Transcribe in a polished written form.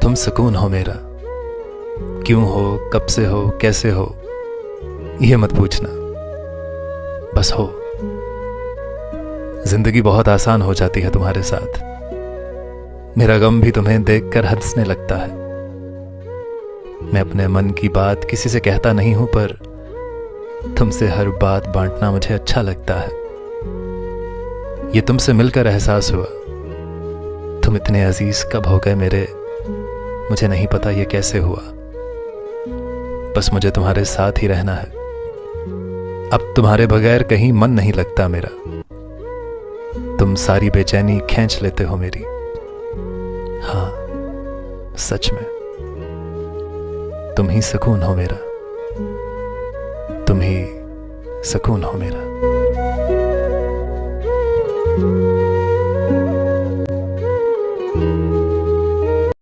तुम सुकून हो मेरा। क्यों हो, कब से हो, कैसे हो, ये मत पूछना, बस हो। जिंदगी बहुत आसान हो जाती है तुम्हारे साथ। मेरा गम भी तुम्हें देखकर हंसने लगता है। मैं अपने मन की बात किसी से कहता नहीं हूं, पर तुमसे हर बात बांटना मुझे अच्छा लगता है। ये तुमसे मिलकर एहसास हुआ, तुम इतने अजीज कब हो गए मेरे, मुझे नहीं पता ये कैसे हुआ। बस मुझे तुम्हारे साथ ही रहना है। अब तुम्हारे बगैर कहीं मन नहीं लगता मेरा। तुम सारी बेचैनी खींच लेते हो मेरी। हाँ, सच में तुम ही सुकून हो मेरा, तुम ही सुकून हो मेरा।